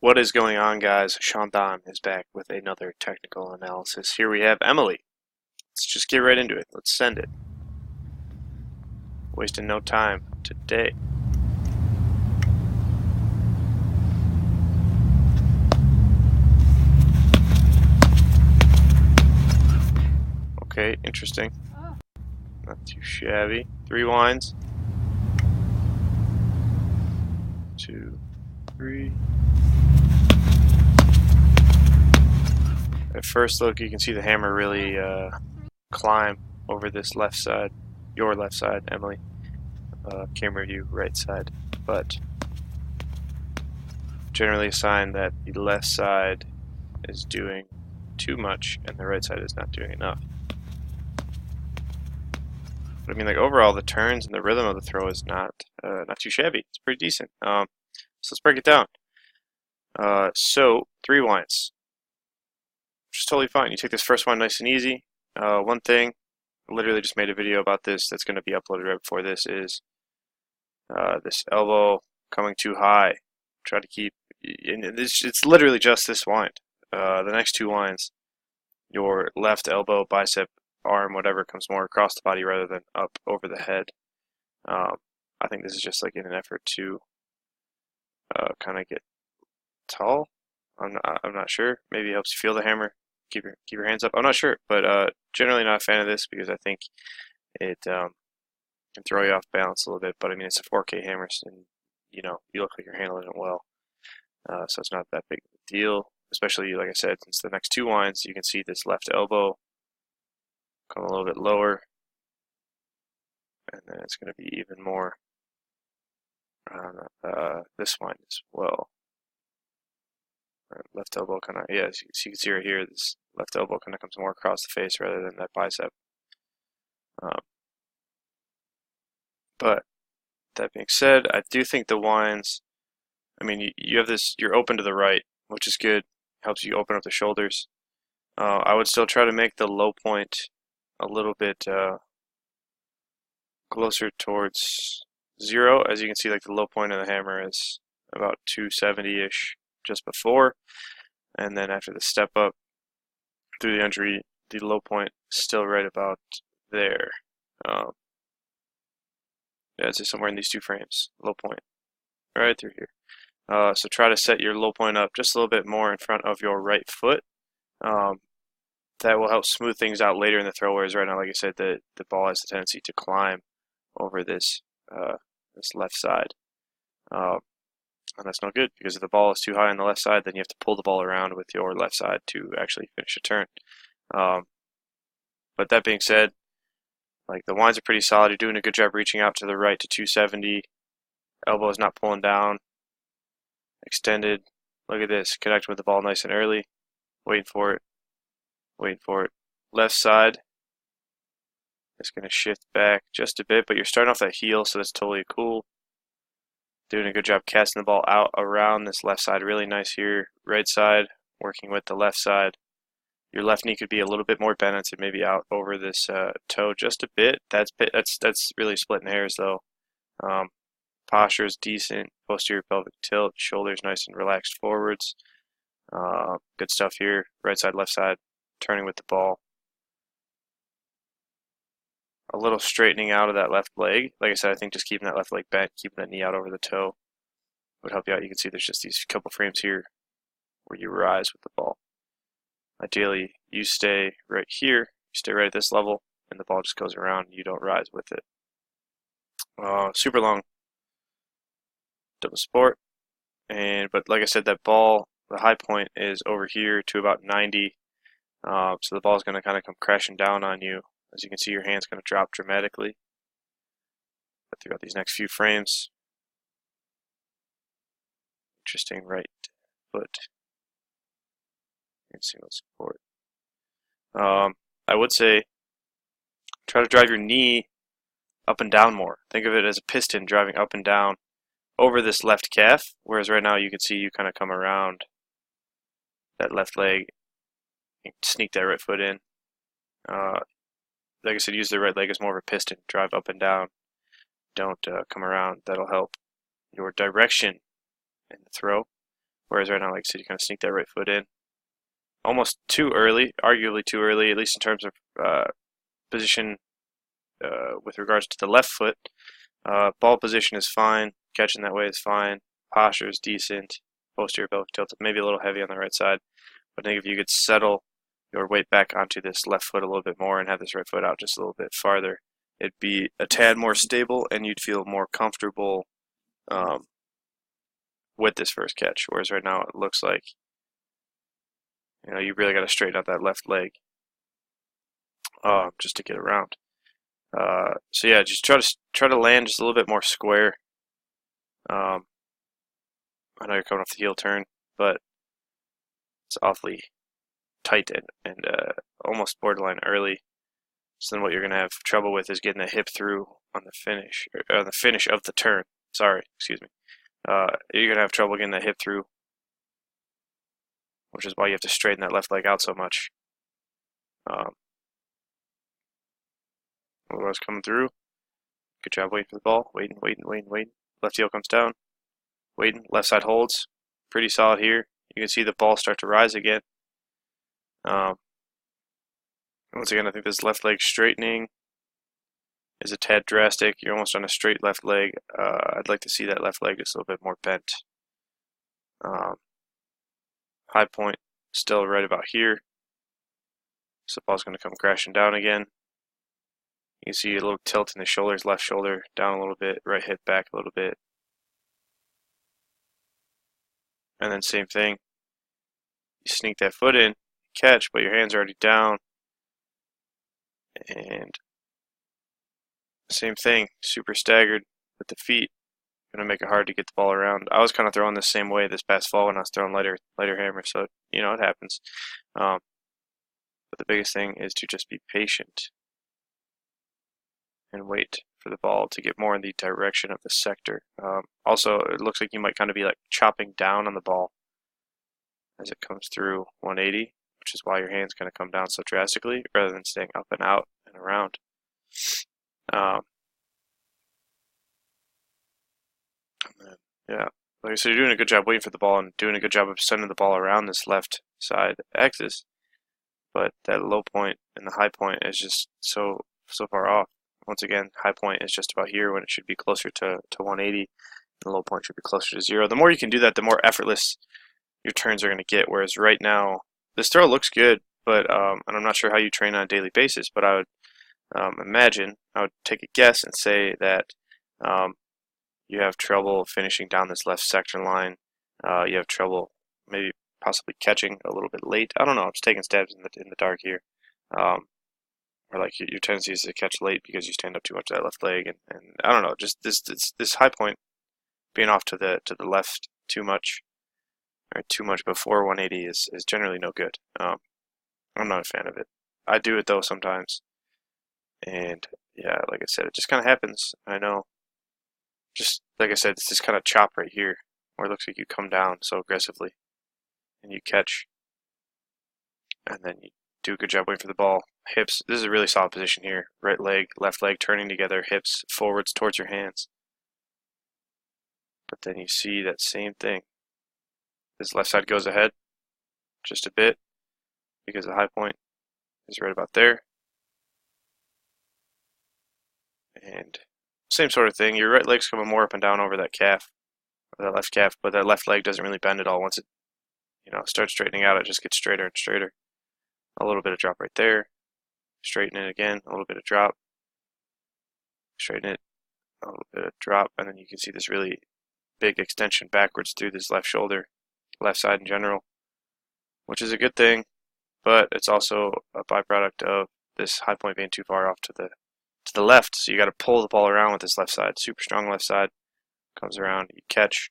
What is going on, guys? Sean Don is back with another technical analysis. Here we have Emily. Let's just get right into it. Let's send it. Wasting no time today. Okay, interesting. Not too shabby. 3 winds. 2, 3. At first look, you can see the hammer really climb over this left side, your left side, Emily. Camera view, right side. But generally a sign that the left side is doing too much and the right side is not doing enough. But I mean, like, overall, the turns and the rhythm of the throw is not too shabby. It's pretty decent. So let's break it down. So 3 winds, which is totally fine. You take this first one nice and easy. One thing, I literally just made a video about this that's going to be uploaded right before this, is this elbow coming too high. Try to keep, and it's literally just this wind. The next 2 winds, your left elbow, bicep, arm, whatever, comes more across the body rather than up over the head. I think this is just like in an effort to kind of get tall. I'm not sure. Maybe it helps you feel the hammer. Keep your hands up. I'm not sure, but generally not a fan of this because I think it can throw you off balance a little bit. But I mean, it's a 4K hammer, and you know you look like you're handling it well, so it's not that big of a deal. Especially, like I said, since the next 2 winds, you can see this left elbow come a little bit lower, and then it's going to be even more on this wind as well. Left elbow kind of, yeah, as you can see right here, this left elbow kind of comes more across the face rather than that bicep. But that being said, I do think the winds, I mean, you have this, you're open to the right, which is good, helps you open up the shoulders. I would still try to make the low point a little bit closer towards 0. As you can see, like, the low point of the hammer is about 270-ish just before, and then after the step up through the injury, the low point is still right about there. Yeah, it's just somewhere in these 2 frames, low point, right through here. So try to set your low point up just a little bit more in front of your right foot. That will help smooth things out later in the throw, whereas right now, like I said, the ball has the tendency to climb over this this left side. And that's not good, because if the ball is too high on the left side, then you have to pull the ball around with your left side to actually finish a turn. But that being said, like, the winds are pretty solid. You're doing a good job reaching out to the right to 270. Elbow is not pulling down. Extended. Look at this. Connecting with the ball nice and early. Waiting for it. Waiting for it. Left side. It's going to shift back just a bit, but you're starting off that heel, so that's totally cool. Doing a good job casting the ball out around this left side. Really nice here. Right side, working with the left side. Your left knee could be a little bit more bent and maybe out over this toe just a bit. That's really splitting hairs though. Posture is decent. Posterior pelvic tilt. Shoulders nice and relaxed forwards. Good stuff here. Right side, left side. Turning with the ball. A little straightening out of that left leg. Like I said, I think just keeping that left leg bent, keeping that knee out over the toe would help you out. You can see there's just these couple frames here where you rise with the ball. Ideally, you stay right here, you stay right at this level, and the ball just goes around, you don't rise with it. Super long double support, but like I said, that ball, the high point is over here to about 90, so the ball is going to kind of come crashing down on you. As you can see, your hand's going to drop dramatically. But throughout these next few frames, interesting right foot and single support. I would say try to drive your knee up and down more. Think of it as a piston driving up and down over this left calf, whereas right now you can see you kind of come around that left leg and sneak that right foot in. Like I said, use the right leg as more of a piston. Drive up and down. Don't come around. That'll help your direction in the throw. Whereas right now, like I said, you kind of sneak that right foot in. Almost too early, arguably too early, at least in terms of position with regards to the left foot. Ball position is fine. Catching that way is fine. Posture is decent. Posterior pelvic tilt, maybe a little heavy on the right side. But I think if you could settle your weight back onto this left foot a little bit more and have this right foot out just a little bit farther, it'd be a tad more stable and you'd feel more comfortable with this first catch. Whereas right now it looks like you really got to straighten out that left leg just to get around. So yeah, just try to land just a little bit more square. I know you're coming off the heel turn, but it's awfully tight and almost borderline early. So then what you're going to have trouble with is getting the hip through on the finish, or the finish of the turn. Sorry, excuse me. You're going to have trouble getting the hip through, which is why you have to straighten that left leg out so much. Otherwise, coming through. Good job waiting for the ball. Waiting. Left heel comes down. Waiting. Left side holds. Pretty solid here. You can see the ball start to rise again. Once again, I think this left leg straightening is a tad drastic. You're almost on a straight left leg. I'd like to see that left leg just a little bit more bent. High point still right about here. So the ball's going to come crashing down again. You can see a little tilt in the shoulders, left shoulder down a little bit, right hip back a little bit. And then same thing. You sneak that foot in, catch, but your hand's already down. And same thing, super staggered with the feet. Gonna make it hard to get the ball around. I was kind of throwing the same way this past fall when I was throwing lighter hammer, so it happens. But the biggest thing is to just be patient and wait for the ball to get more in the direction of the sector. Also, it looks like you might kind of be like chopping down on the ball as it comes through 180, which is why your hand's going to come down so drastically rather than staying up and out and around. Yeah, like I said, you're doing a good job waiting for the ball and doing a good job of sending the ball around this left side axis, but that low point and the high point is just so far off. Once again, high point is just about here when it should be closer to 180, and the low point should be closer to 0. The more you can do that, the more effortless your turns are going to get, whereas right now, this throw looks good, but and I'm not sure how you train on a daily basis, but I would take a guess and say that you have trouble finishing down this left sector line. You have trouble maybe possibly catching a little bit late. I don't know. I'm just taking stabs in the dark here. Or like your tendency is to catch late because you stand up too much to that left leg, and I don't know. Just this high point being off to the left too much, or too much before 180 is generally no good. I'm not a fan of it. I do it though sometimes, and yeah, like I said, it just kind of happens. I know. Just like I said, it's this kind of chop right here where it looks like you come down so aggressively and you catch, and then you do a good job waiting for the ball. Hips, this is a really solid position here. Right leg, left leg turning together, hips forwards towards your hands. But then you see that same thing. This left side goes ahead just a bit because the high point is right about there. And same sort of thing. Your right leg's coming more up and down over that calf, or that left calf, but that left leg doesn't really bend at all. Once it starts straightening out, it just gets straighter and straighter. A little bit of drop right there. Straighten it again, a little bit of drop. Straighten it, a little bit of drop, and then you can see this really big extension backwards through this left shoulder, left side in general, which is a good thing, but it's also a byproduct of this high point being too far off to the left. So you got to pull the ball around with this left side. Super strong left side. Comes around, you catch.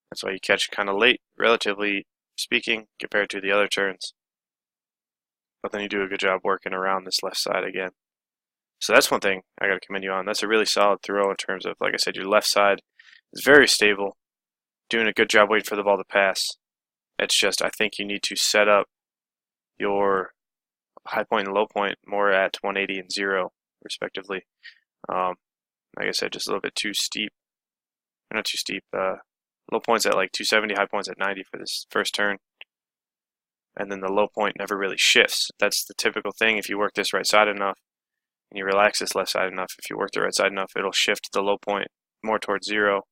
That's why you catch kind of late, relatively speaking, compared to the other turns. But then you do a good job working around this left side again. So that's one thing I got to commend you on. That's a really solid throw in terms of, like I said, your left side is very stable, doing a good job waiting for the ball to pass. It's just I think you need to set up your high point and low point more at 180 and 0, respectively. Like I said, just a little bit too steep. Not too steep, a Low point's at like 270, high point's at 90 for this first turn. And then the low point never really shifts. That's the typical thing. If you work this right side enough and you relax this left side enough, if you work the right side enough, it'll shift the low point more towards zero.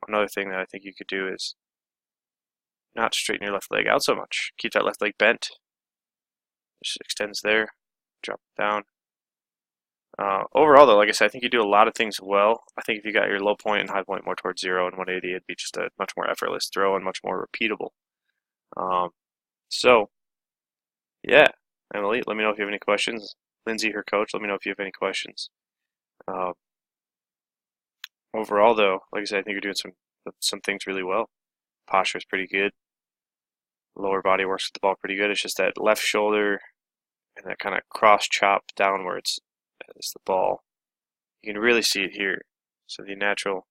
Another thing that I think you could do is not straighten your left leg out so much. Keep that left leg bent. Just extends there. Drop it down. Overall, though, like I said, I think you do a lot of things well. I think if you got your low point and high point more towards 0 and 180, it'd be just a much more effortless throw and much more repeatable. So, yeah, Emily, let me know if you have any questions. Lindsay, her coach, let me know if you have any questions. Overall, though, like I said, I think you're doing some things really well. Posture is pretty good. Lower body works with the ball pretty good. It's just that left shoulder and that kind of cross chop downwards as the ball. You can really see it here. So the natural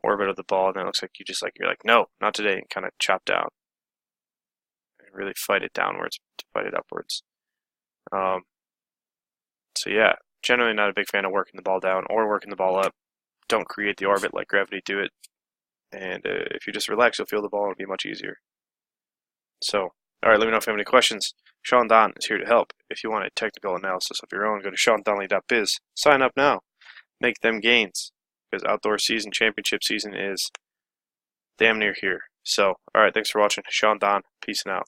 orbit of the ball, and then it looks like you're like, no, not today, and kind of chop down. And really fight it downwards to fight it upwards. So yeah, generally not a big fan of working the ball down or working the ball up. Don't create the orbit, let gravity do it. And if you just relax, you'll feel the ball, it'll be much easier. So, all right, let me know if you have any questions. Sean Don is here to help. If you want a technical analysis of your own, go to SeanDonnelly.biz. Sign up now. Make them gains. Because outdoor season, championship season is damn near here. So, all right, thanks for watching. Sean Don, peace and out.